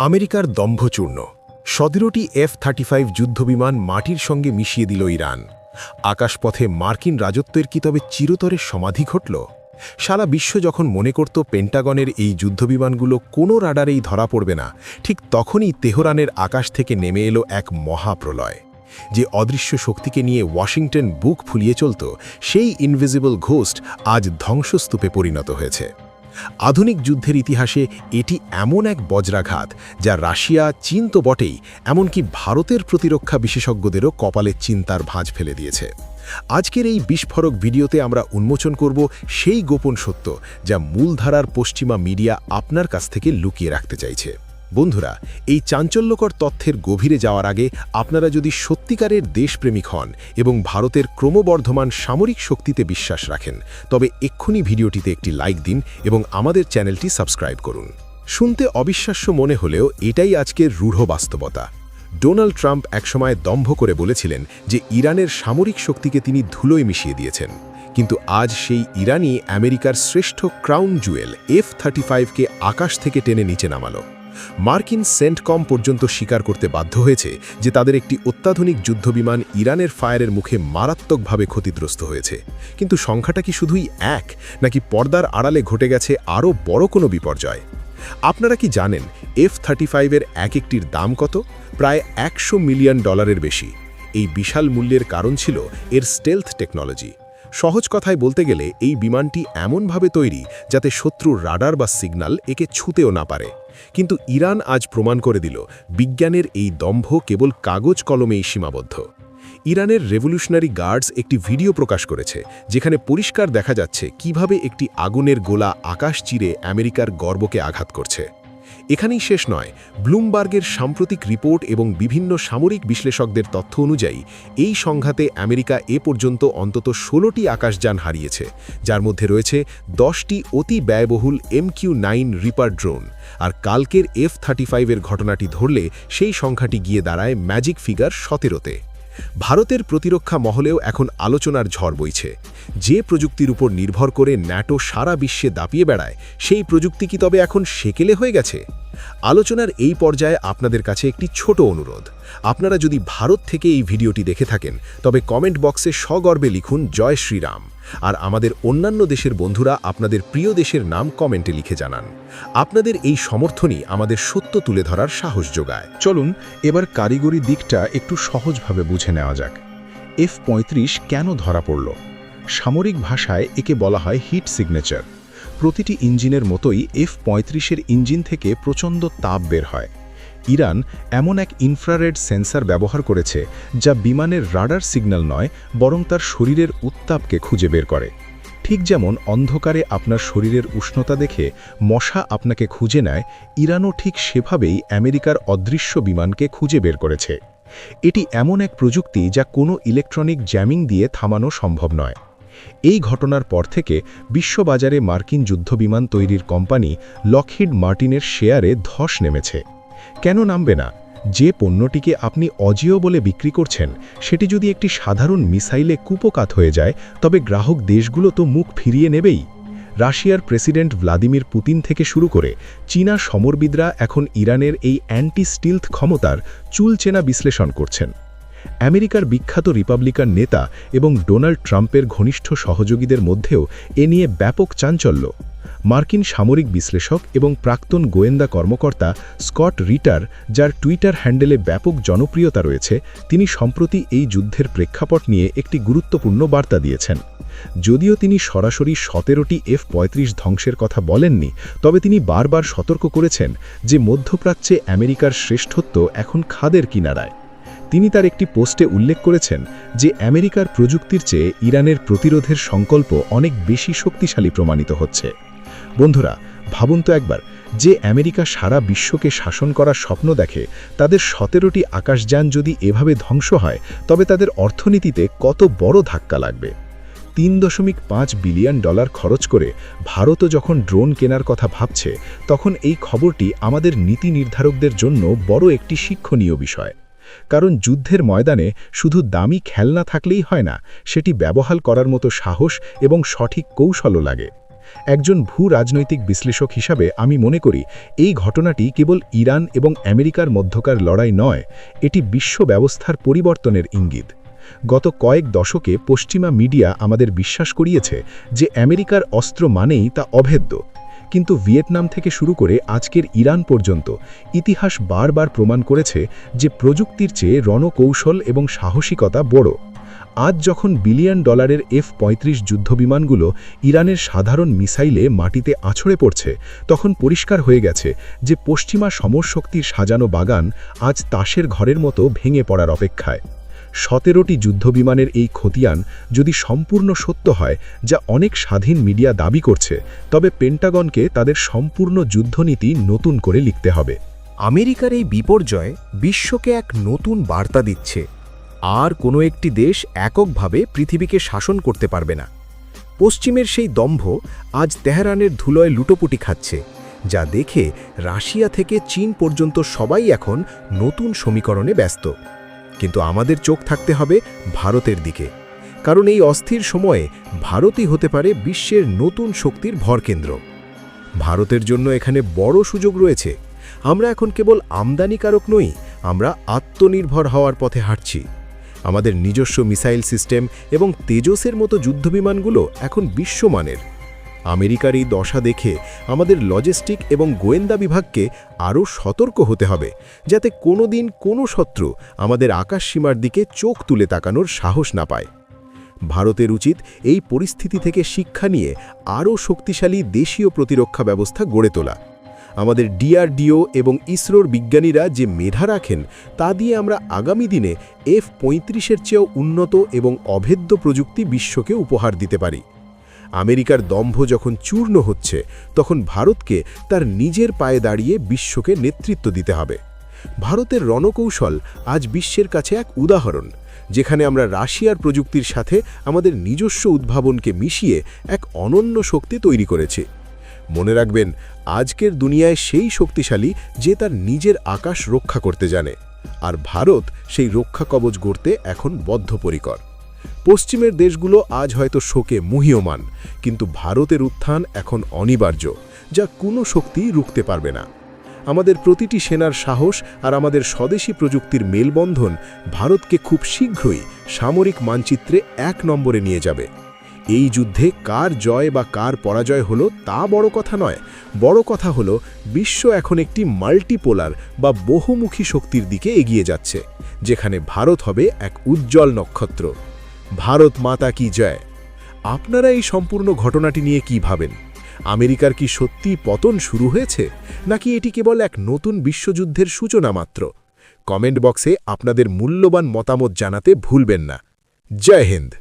আমেরিকার দম্ভচূর্ণ ১৭টি F-35 যুদ্ধবিমান মাটির সঙ্গে মিশিয়ে দিল ইরান। আকাশপথে মার্কিন রাজত্বের কি তবে চিরতরে সমাধি ঘটল? সারা বিশ্ব যখন মনে করত পেন্টাগনের এই যুদ্ধবিমানগুলো কোনো রাডারেই ধরা পড়বে না, ঠিক তখনই তেহরানের আকাশ থেকে নেমে এলো এক মহাপ্রলয়। যে অদৃশ্য শক্তিকে নিয়ে ওয়াশিংটন বুক ফুলিয়ে চলত, সেই ইনভিজিবল ঘোস্ট আজ ধ্বংসস্তূপে পরিণত হয়েছে। আধুনিক যুদ্ধের ইতিহাসে এটি এমন এক বজ্রাঘাত যা রাশিয়া, চীন তো বটেই, এমনকি ভারতের প্রতিরক্ষা বিশেষজ্ঞদেরও কপালে চিন্তার ভাঁজ ফেলে দিয়েছে। আজকের এই বিস্ফোরক ভিডিওতে আমরা উন্মোচন করব সেই গোপন সত্য যা মূলধারার পশ্চিমা মিডিয়া আপনার কাছ থেকে লুকিয়ে রাখতে চাইছে। বন্ধুরা, এই চাঞ্চল্যকর তথ্যের গভীরে যাওয়ার আগে আপনারা যদি সত্যিকারের দেশপ্রেমিক হন এবং ভারতের ক্রমবর্ধমান সামরিক শক্তিতে বিশ্বাস রাখেন, তবে এক্ষুনি ভিডিওটিতে একটি লাইক দিন এবং আমাদের চ্যানেলটি সাবস্ক্রাইব করুন। শুনতে অবিশ্বাস্য মনে হলেও এটাই আজকের রূঢ় বাস্তবতা। ডোনাল্ড ট্রাম্প একসময় দম্ভ করে বলেছিলেন যে ইরানের সামরিক শক্তিকে তিনি ধুলোয় মিশিয়ে দিয়েছেন, কিন্তু আজ সেই ইরানই আমেরিকার শ্রেষ্ঠ ক্রাউন জুয়েল F-35কে আকাশ থেকে টেনে নিচে নামালো। মার্কিন সেন্টকম পর্যন্ত স্বীকার করতে বাধ্য হয়েছে যে তাদের একটি অত্যাধুনিক যুদ্ধবিমান ইরানের ফায়ারের মুখে মারাত্মকভাবে ক্ষতিগ্রস্ত হয়েছে। কিন্তু সংখ্যাটা কি শুধুই এক, নাকি পর্দার আড়ালে ঘটে গেছে আরও বড় কোনো বিপর্যয়? আপনারা কি জানেন F-35-এর এক একটির দাম কত? প্রায় $100 মিলিয়ন বেশি। এই বিশাল মূল্যের কারণ ছিল এর স্টেলথ টেকনোলজি। সহজ কথায় বলতে গেলে এই বিমানটি এমনভাবে তৈরি যাতে শত্রুর রাডার বা সিগন্যাল একে ছুঁতেও না পারে। কিন্তু ইরান আজ প্রমাণ করে দিল বিজ্ঞানের এই দম্ভ কেবল কাগজ কলমেই সীমাবদ্ধ। ইরানের রেভলিউশনারি গার্ডস একটি ভিডিও প্রকাশ করেছে যেখানে পরিষ্কার দেখা যাচ্ছে কিভাবে একটি আগুনের গোলা আকাশ চিরে আমেরিকার গর্বকে আঘাত করছে। এখানেই শেষ নয়, ব্লুমবার্গের সাম্প্রতিক রিপোর্ট এবং বিভিন্ন সামরিক বিশ্লেষকদের তথ্য অনুযায়ী এই সংঘাতে আমেরিকা এ পর্যন্ত অন্তত 16টি আকাশযান হারিয়েছে, যার মধ্যে রয়েছে 10টি অতি ব্যয়বহুল MQ-9 রিপার ড্রোন। আর কালকের F-35-এর ঘটনাটি ধরলে সেই সংখ্যাটি গিয়ে দাঁড়ায় ম্যাজিক ফিগার 17-তে। ভারতের প্রতিরক্ষা মহলেও এখন আলোচনার ঝড় বইছে। যে প্রযুক্তির উপর নির্ভর করে ন্যাটো সারা বিশ্বে দাপিয়ে বেড়ায়, সেই প্রযুক্তি কি তবে এখন সেকেলে হয়ে গেছে? আলোচনার এই পর্যায়ে আপনাদের কাছে একটি ছোট অনুরোধ। আপনারা যদি ভারত থেকে এই ভিডিওটি দেখে থাকেন, তবে কমেন্ট বক্সে সগর্বে লিখুন জয় শ্রীরাম। আর আমাদের অন্যান্য দেশের বন্ধুরা আপনাদের প্রিয় দেশের নাম কমেন্টে লিখে জানান। আপনাদের এই সমর্থনই আমাদের সত্য তুলে ধরার সাহস যোগায়। চলুন এবার কারিগরি দিকটা একটু সহজভাবে বুঝে নেওয়া যাক। F-35 কেন ধরা পড়ল? সামরিক ভাষায় একে বলা হয় হিট সিগনেচার। প্রতিটি ইঞ্জিনের মতোই F-35-এর ইঞ্জিন থেকে প্রচণ্ড তাপ বের হয়। ইরান এমন এক ইনফ্রারেড সেন্সর ব্যবহার করেছে যা বিমানের রাডার সিগন্যাল নয়, বরং তার শরীরের উত্তাপকে খুঁজে বের করে। ঠিক যেমন অন্ধকারে আপনার শরীরের উষ্ণতা দেখে মশা আপনাকে খুঁজে নেয়, ইরানও ঠিক সেভাবেই আমেরিকার অদৃশ্য বিমানকে খুঁজে বের করেছে। এটি এমন এক প্রযুক্তি যা কোনো ইলেকট্রনিক জ্যামিং দিয়ে থামানো সম্ভব নয়। এই ঘটনার পর থেকে বিশ্ববাজারে মার্কিন যুদ্ধবিমান তৈরির কোম্পানি লকহিড মার্টিনের শেয়ারে ধস নেমেছে। কেন নামবে না? যে পণ্যটিকে আপনি অজেয় বলে বিক্রি করছেন, সেটি যদি একটি সাধারণ মিসাইলে কুপোকাত হয়ে যায়, তবে গ্রাহক দেশগুলো তো মুখ ফিরিয়ে নেবেই। রাশিয়ার প্রেসিডেন্ট ভ্লাদিমির পুতিন থেকে শুরু করে চীনা সমরবিদরা এখন ইরানের এই অ্যান্টি স্টিলথ ক্ষমতার চুলচেনা বিশ্লেষণ করছেন। আমেরিকার বিখ্যাত রিপাবলিকান নেতা এবং ডোনাল্ড ট্রাম্পের ঘনিষ্ঠ সহযোগীদের মধ্যেও এ নিয়ে ব্যাপক চাঞ্চল্য। মার্কিন সামরিক বিশ্লেষক এবং প্রাক্তন গোয়েন্দা কর্মকর্তা স্কট রিটার, যার টুইটার হ্যান্ডেলে ব্যাপক জনপ্রিয়তা রয়েছে, তিনি সম্প্রতি এই যুদ্ধের প্রেক্ষাপট নিয়ে একটি গুরুত্বপূর্ণ বার্তা দিয়েছেন। যদিও তিনি সরাসরি 17টি F-35 ধ্বংসের কথা বলেননি, তবে তিনি বারবার সতর্ক করেছেন যে মধ্যপ্রাচ্যে আমেরিকার শ্রেষ্ঠত্ব এখন খাদের কিনারায়। তিনি তার একটি পোস্টে উল্লেখ করেছেন যে আমেরিকার প্রযুক্তির চেয়ে ইরানের প্রতিরোধের সংকল্প অনেক বেশি শক্তিশালী প্রমাণিত হচ্ছে। বন্ধুরা, ভাবুন তো একবার, যে আমেরিকা সারা বিশ্বকে শাসন করার স্বপ্ন দেখে, তাদের 17টি আকাশযান যদি এভাবে ধ্বংস হয়, তবে তাদের অর্থনীতিতে কত বড় ধাক্কা লাগবে। $3.5 বিলিয়ন খরচ করে ভারতও যখন ড্রোন কেনার কথা ভাবছে, তখন এই খবরটি আমাদের নীতি নির্ধারকদের জন্য বড় একটি শিক্ষণীয় বিষয়। কারণ যুদ্ধের ময়দানে শুধু দামি খেলনা থাকলেই হয় না, সেটি ব্যবহার করার মতো সাহস এবং সঠিক কৌশলও লাগে। একজন ভূ-রাজনৈতিক বিশ্লেষক হিসাবে আমি মনে করি এই ঘটনাটি কেবল ইরান এবং আমেরিকার মধ্যকার লড়াই নয়, এটি বিশ্ব ব্যবস্থার পরিবর্তনের ইঙ্গিত। গত কয়েক দশকে পশ্চিমা মিডিয়া আমাদের বিশ্বাস করিয়েছে যে আমেরিকার অস্ত্র মানেই তা অভেদ্য, কিন্তু ভিয়েতনাম থেকে শুরু করে আজকের ইরান পর্যন্ত ইতিহাস বারবার প্রমাণ করেছে যে প্রযুক্তির চেয়ে রণকৌশল এবং সাহসিকতা বড়। আজ যখন বিলিয়ন ডলারের F-35 যুদ্ধবিমানগুলো ইরানের সাধারণ মিসাইলে মাটিতে আছড়ে পড়ছে, তখন পরিষ্কার হয়ে গেছে যে পশ্চিমা সমরশক্তির সাজানো বাগান আজ তাসের ঘরের মতো ভেঙে পড়ার অপেক্ষায়। 17টি যুদ্ধবিমানের এই খতিয়ান যদি সম্পূর্ণ সত্য হয়, যা অনেক স্বাধীন মিডিয়া দাবি করছে, তবে পেন্টাগনকে তাদের সম্পূর্ণ যুদ্ধনীতি নতুন করে লিখতে হবে। আমেরিকার এই বিপর্যয় বিশ্বকে এক নতুন বার্তা দিচ্ছে। আর কোনো একটি দেশ এককভাবে পৃথিবীকে শাসন করতে পারবে না। পশ্চিমের সেই দম্ভ আজ তেহরানের ধুলোয় লুটোপুটি খাচ্ছে, যা দেখে রাশিয়া থেকে চীন পর্যন্ত সবাই এখন নতুন সমীকরণে ব্যস্ত। কিন্তু আমাদের চোখ থাকতে হবে ভারতের দিকে, কারণ এই অস্থির সময়ে ভারতই হতে পারে বিশ্বের নতুন শক্তির ভরকেন্দ্র। ভারতের জন্য এখানে বড় সুযোগ রয়েছে। আমরা এখন কেবল আমদানিকারক নই, আমরা আত্মনির্ভর হওয়ার পথে হাঁটছি। আমাদের নিজস্ব মিসাইল সিস্টেম এবং তেজসের মতো যুদ্ধবিমানগুলো এখন বিশ্বমানের। আমেরিকার এই দশা দেখে আমাদের লজিস্টিক এবং গোয়েন্দা বিভাগকে আরও সতর্ক হতে হবে, যাতে কোনোদিন কোনো শত্রু আমাদের আকাশসীমার দিকে চোখ তুলে তাকানোর সাহস না পায়। ভারতের উচিত এই পরিস্থিতি থেকে শিক্ষা নিয়ে আরও শক্তিশালী দেশীয় প্রতিরক্ষা ব্যবস্থা গড়ে তোলা। আমাদের DRDO এবং ইসরোর বিজ্ঞানীরা যে মেধা রাখেন, তা দিয়ে আমরা আগামী দিনে F-35-এর চেয়েও উন্নত এবং অভেদ্য প্রযুক্তি বিশ্বকে উপহার দিতে পারি। আমেরিকার দম্ভ যখন চূর্ণ হচ্ছে, তখন ভারতকে তার নিজের পায়ে দাঁড়িয়ে বিশ্বকে নেতৃত্ব দিতে হবে। ভারতের রণকৌশল আজ বিশ্বের কাছে এক উদাহরণ, যেখানে আমরা রাশিয়ার প্রযুক্তির সাথে আমাদের নিজস্ব উদ্ভাবনকে মিশিয়ে এক অনন্য শক্তি তৈরি করেছি। মনে রাখবেন, আজকের দুনিয়ায় সেই শক্তিশালী যে তার নিজের আকাশ রক্ষা করতে জানে, আর ভারত সেই রক্ষা কবচ গড়তে এখন বদ্ধপরিকর। পশ্চিমের দেশগুলো আজ হয়তো শোকে মুহ্যমান, কিন্তু ভারতের উত্থান এখন অনিবার্য, যা কোনো শক্তি রুখতে পারবে না। আমাদের প্রতিটি সেনার সাহস আর আমাদের স্বদেশী প্রযুক্তির মেলবন্ধন ভারতকে খুব শীঘ্রই সামরিক মানচিত্রে 1 নম্বরে নিয়ে যাবে। এই যুদ্ধে কার জয় বা কার পরাজয় হলো তা বড় কথা নয়, বড় কথা হলো বিশ্ব এখন একটি মাল্টিপোলার বা বহুমুখী শক্তির দিকে এগিয়ে যাচ্ছে, যেখানে ভারত হবে এক উজ্জ্বল নক্ষত্র। ভারত মাতা কি জয়। আপনারা এই সম্পূর্ণ ঘটনাটি নিয়ে কি ভাবেন? আমেরিকার কি সত্যি পতন শুরু হয়েছে, নাকি এটি কেবল এক নতুন বিশ্বযুদ্ধের সূচনা মাত্র? কমেন্ট বক্সে আপনাদের মূল্যবান মতামত জানাতে ভুলবেন না। জয় হিন্দ।